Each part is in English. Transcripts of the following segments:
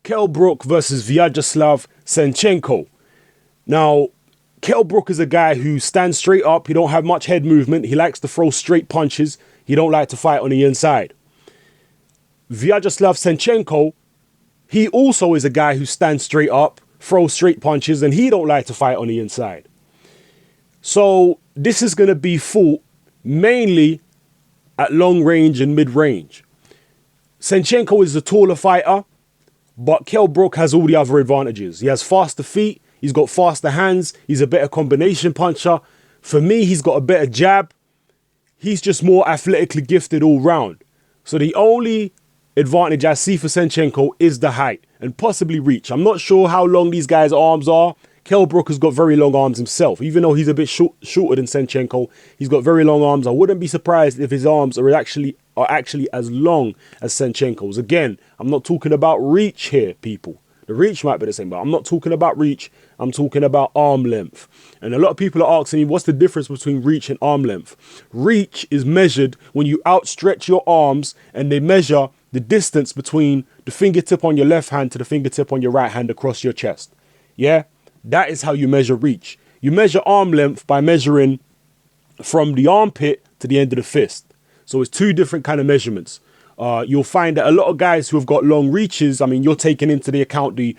Kell Brook versus Vyacheslav Senchenko. Now, Kell Brook is a guy who stands straight up. He don't have much head movement. He likes to throw straight punches. He don't like to fight on the inside. Vyacheslav Senchenko, he also is a guy who stands straight up, throws straight punches, and he don't like to fight on the inside. So this is going to be fought mainly at long range and mid range. Senchenko is the taller fighter, but Kell Brook has all the other advantages. He has faster feet. He's got faster hands. He's a better combination puncher. For me, he's got a better jab. He's just more athletically gifted all round. So the only advantage I see for Senchenko is the height and possibly reach. I'm not sure how long these guys' arms are. Kell Brook has got very long arms himself. Even though he's a bit shorter than Senchenko, he's got very long arms. I wouldn't be surprised if his arms are actually as long as Senchenko's. Again, I'm not talking about reach here, people. The reach might be the same, but I'm not talking about reach. I'm talking about arm length. And a lot of people are asking me, what's the difference between reach and arm length? Reach is measured when you outstretch your arms and they measure the distance between the fingertip on your left hand to the fingertip on your right hand across your chest. Yeah, that is how you measure reach. You measure arm length by measuring from the armpit to the end of the fist. So it's two different kind of measurements. You'll find that a lot of guys who have got long reaches, I mean, you're taking into the account the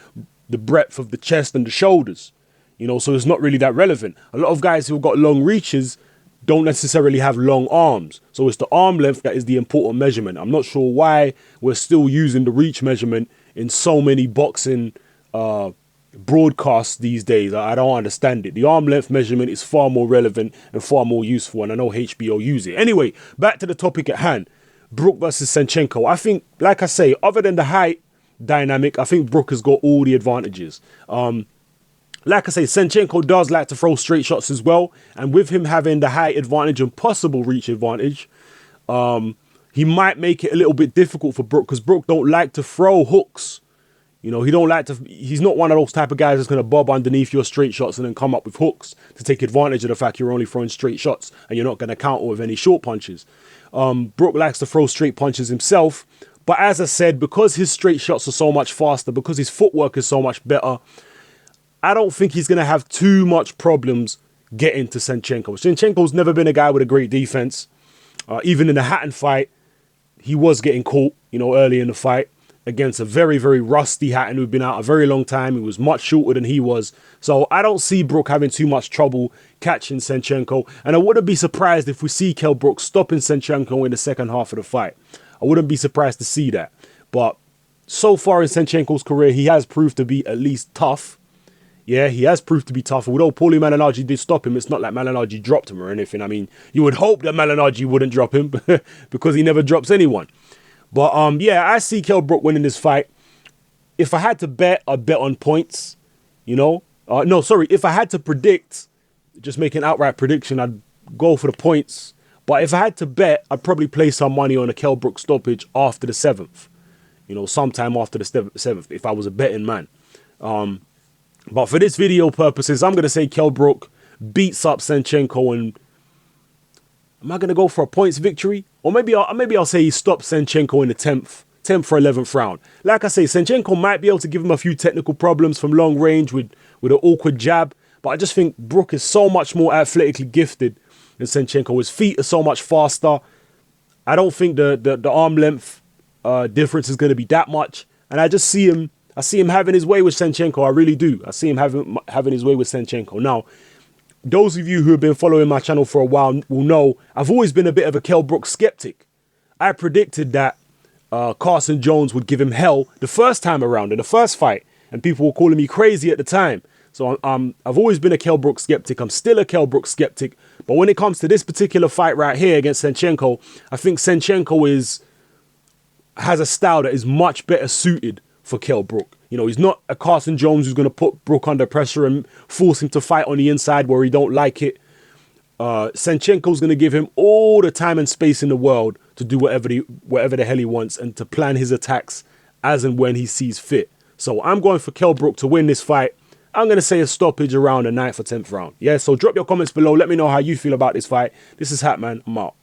breadth of the chest and the shoulders, you know, so it's not really that relevant. A lot of guys who have got long reaches don't necessarily have long arms. So it's the arm length that is the important measurement. I'm not sure why we're still using the reach measurement in so many boxing broadcasts these days. I don't understand it. The arm length measurement is far more relevant and far more useful, and I know HBO use it. Anyway, back to the topic at hand. Brook versus Senchenko. I think, like I say, other than the height dynamic, I think Brook has got all the advantages. Like I say, Senchenko does like to throw straight shots as well. And with him having the height advantage and possible reach advantage, he might make it a little bit difficult for Brook, because Brook don't like to throw hooks. You know, he's not one of those type of guys that's going to bob underneath your straight shots and then come up with hooks to take advantage of the fact you're only throwing straight shots and you're not going to counter with any short punches. Brook likes to throw straight punches himself. But as I said, because his straight shots are so much faster, because his footwork is so much better, I don't think he's going to have too much problems getting to Senchenko. Senchenko's never been a guy with a great defense. Even in the Hatton fight, he was getting caught, you know, early in the fight against a very, very rusty Hatton who'd been out a very long time. He was much shorter than he was. So I don't see Brook having too much trouble catching Senchenko. And I wouldn't be surprised if we see Kell Brook stopping Senchenko in the second half of the fight. I wouldn't be surprised to see that. But so far in Senchenko's career, he has proved to be at least tough. Yeah, he has proved to be tough. Although Paulie Malignaggi did stop him, it's not like Malignaggi dropped him or anything. I mean, you would hope that Malignaggi wouldn't drop him because he never drops anyone. But yeah, I see Kell Brook winning this fight. If I had to bet, I'd bet on points, you know. No, sorry. If I had to predict, just make an outright prediction, I'd go for the points. But if I had to bet, I'd probably place some money on a Kell Brook stoppage after the 7th. You know, sometime after the 7th, if I was a betting man. But for this video purposes, I'm going to say Kell Brook beats up Senchenko, and am I going to go for a points victory? Or maybe I'll say he stops Senchenko in the 10th or 11th round. Like I say, Senchenko might be able to give him a few technical problems from long range with an awkward jab. But I just think Brook is so much more athletically gifted than Senchenko. His feet are so much faster. I don't think the arm length difference is going to be that much. And I just see him having his way with Senchenko. I really do. I see him having his way with Senchenko. Now, those of you who have been following my channel for a while will know I've always been a bit of a Kell Brook skeptic. I predicted that Carson Jones would give him hell the first time around in the first fight, and people were calling me crazy at the time. So I've always been a Kell Brook skeptic. I'm still a Kell Brook skeptic. But when it comes to this particular fight right here against Senchenko, I think Senchenko has a style that is much better suited for Kell Brook. You know, he's not a Carson Jones who's going to put Brook under pressure and force him to fight on the inside where he don't like it. Senchenko's going to give him all the time and space in the world to do whatever the hell he wants and to plan his attacks as and when he sees fit. So I'm going for Kell Brook to win this fight. I'm going to say a stoppage around the 9th or 10th round. Yeah, so drop your comments below. Let me know how you feel about this fight. This is Hatman. I'm out.